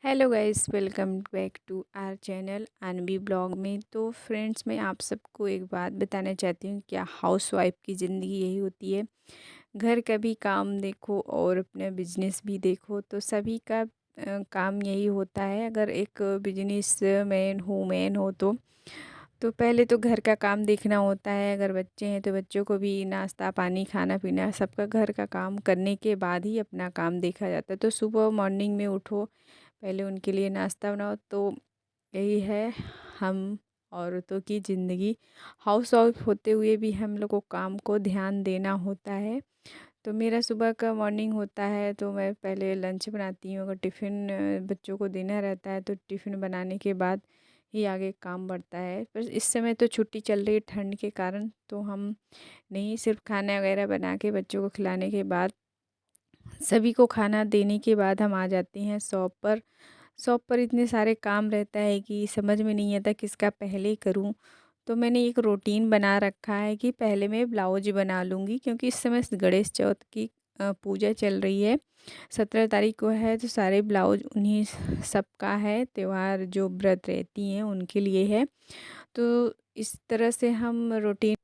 Hello guys, welcome back to our channel अनबी blog में। तो फ्रेंड्स, मैं आप सबको एक बात बताना चाहती हूँ। क्या हाउसवाइफ की ज़िंदगी यही होती है? घर का भी काम देखो और अपना बिजनेस भी देखो, तो सभी का काम यही होता है। अगर एक बिजनेस मैन हो तो पहले तो घर का काम देखना होता है। अगर बच्चे हैं तो बच्चों को भी नाश्ता पानी खाना पीना सबका घर का काम करने के बाद ही अपना काम देखा जाता है। तो सुबह मॉर्निंग में उठो, पहले उनके लिए नाश्ता बनाओ। तो यही है हम औरतों की ज़िंदगी। हाउस वाइफ होते हुए भी हम लोग को काम को ध्यान देना होता है। तो मेरा सुबह का मॉर्निंग होता है तो मैं पहले लंच बनाती हूँ। अगर टिफ़िन बच्चों को देना रहता है तो टिफ़िन बनाने के बाद ही आगे काम बढ़ता है। पर इस समय तो छुट्टी चल रही है ठंड के कारण, तो हम नहीं, सिर्फ खाना वगैरह बना के बच्चों को खिलाने के बाद, सभी को खाना देने के बाद हम आ जाते हैं शॉप पर। शॉप पर इतने सारे काम रहता है कि समझ में नहीं आता किसका पहले करूं। तो मैंने एक रूटीन बना रखा है कि पहले मैं ब्लाउज बना लूँगी, क्योंकि इस समय गणेश चौथ की पूजा चल रही है। 17 तारीख को है, तो सारे ब्लाउज उन्हीं सबका है। त्यौहार जो व्रत रहती हैं उनके लिए है। तो इस तरह से हम रूटीन,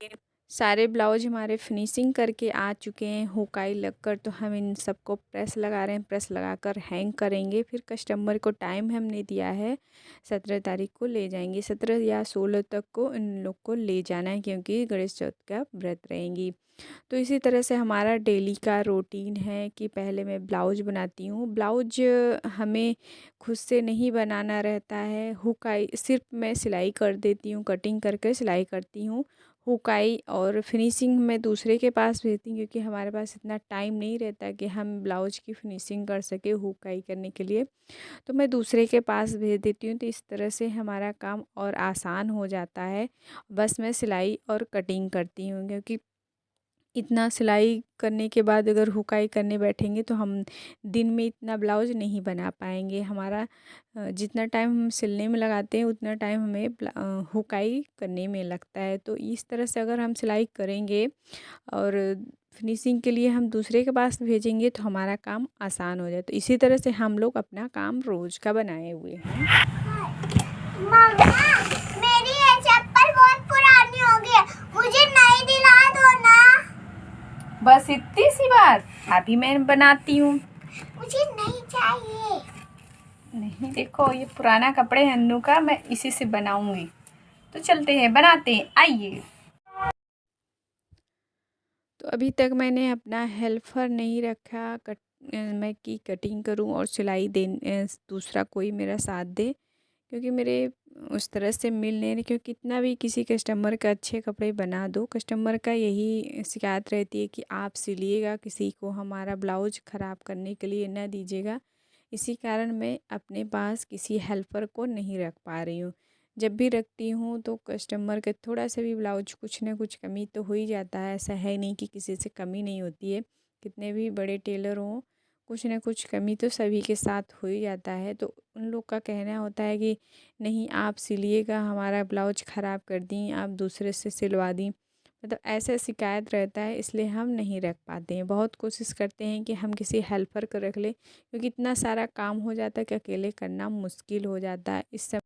सारे ब्लाउज हमारे फिनिशिंग करके आ चुके हैं हुकाई लगकर। तो हम इन सबको प्रेस लगा रहे हैं, प्रेस लगाकर हैंग करेंगे। फिर कस्टमर को टाइम हमने दिया है 17 तारीख को ले जाएंगे, 17 या 16 तक को इन लोग को ले जाना है, क्योंकि गणेश चौथ का व्रत रहेंगी। तो इसी तरह से हमारा डेली का रूटीन है कि पहले मैं ब्लाउज बनाती हूँ। ब्लाउज हमें खुद से नहीं बनाना रहता है, हुकाई सिर्फ मैं सिलाई कर देती हूँ, कटिंग करके सिलाई करती हूँ। हुकाई और फिनिशिंग मैं दूसरे के पास भेजती हूँ, क्योंकि हमारे पास इतना टाइम नहीं रहता कि हम ब्लाउज की फिनिशिंग कर सके हुकाई करने के लिए। तो मैं दूसरे के पास भेज देती हूँ। तो इस तरह से हमारा काम और आसान हो जाता है। बस मैं सिलाई और कटिंग करती हूँ, क्योंकि इतना सिलाई करने के बाद अगर हुकाई करने बैठेंगे तो हम दिन में इतना ब्लाउज नहीं बना पाएंगे। हमारा जितना टाइम हम सिलने में लगाते हैं उतना टाइम हमें हुकाई करने में लगता है। तो इस तरह से अगर हम सिलाई करेंगे और फिनिशिंग के लिए हम दूसरे के पास भेजेंगे तो हमारा काम आसान हो जाए। तो इसी तरह से हम लोग अपना काम रोज़ का बनाए हुए हैं। मम्मा, मेरी ये चप्पल बहुत पुरानी हो गई है, मुझे नई दिला दो ना। बस इतनी सी बात, अभी मैं बनाती हूँ। मुझे नहीं चाहिए। नहीं, देखो ये पुराना कपड़े हैं अन्नू का, मैं इसी से बनाऊंगी। तो चलते हैं, बनाते हैं, आइए। तो अभी तक मैंने अपना हेल्पर नहीं रखा मैं की कटिंग करूं और सिलाई दे, दूसरा कोई मेरा साथ दे, क्योंकि मेरे उस तरह से मिल नहीं रही। क्योंकि कितना भी किसी कस्टमर का अच्छे कपड़े बना दो, कस्टमर का यही शिकायत रहती है कि आप सिलिएगा, किसी को हमारा ब्लाउज ख़राब करने के लिए न दीजिएगा। इसी कारण मैं अपने पास किसी हेल्पर को नहीं रख पा रही हूँ। जब भी रखती हूँ तो कस्टमर का थोड़ा सा भी ब्लाउज कुछ ना कुछ कमी तो हो ही जाता है। ऐसा है नहीं कि किसी से कमी नहीं होती है, कितने भी बड़े टेलर हों कुछ ना कुछ कमी तो सभी के साथ हो ही जाता है। तो उन लोग का कहना होता है कि नहीं, आप सिलिएगा, हमारा ब्लाउज ख़राब कर दी, आप दूसरे से सिलवा दी। मतलब ऐसा शिकायत रहता है, इसलिए हम नहीं रख पाते हैं। बहुत कोशिश करते हैं कि हम किसी हेल्पर को रख लें, क्योंकि इतना सारा काम हो जाता है कि अकेले करना मुश्किल हो जाता है। इस सब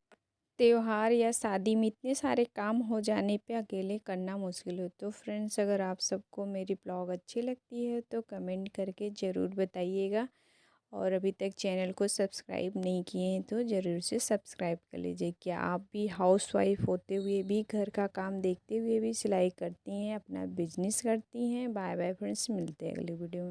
त्योहार या शादी में इतने सारे काम हो जाने पे अकेले करना मुश्किल हो। तो फ्रेंड्स, अगर आप सबको मेरी ब्लॉग अच्छी लगती है तो कमेंट करके ज़रूर बताइएगा। और अभी तक चैनल को सब्सक्राइब नहीं किए हैं तो ज़रूर से सब्सक्राइब कर लीजिए। क्या आप भी हाउसवाइफ होते हुए भी, घर का काम देखते हुए भी सिलाई करती हैं, अपना बिजनेस करती हैं? बाय बाय फ्रेंड्स, मिलते हैं अगली वीडियो में।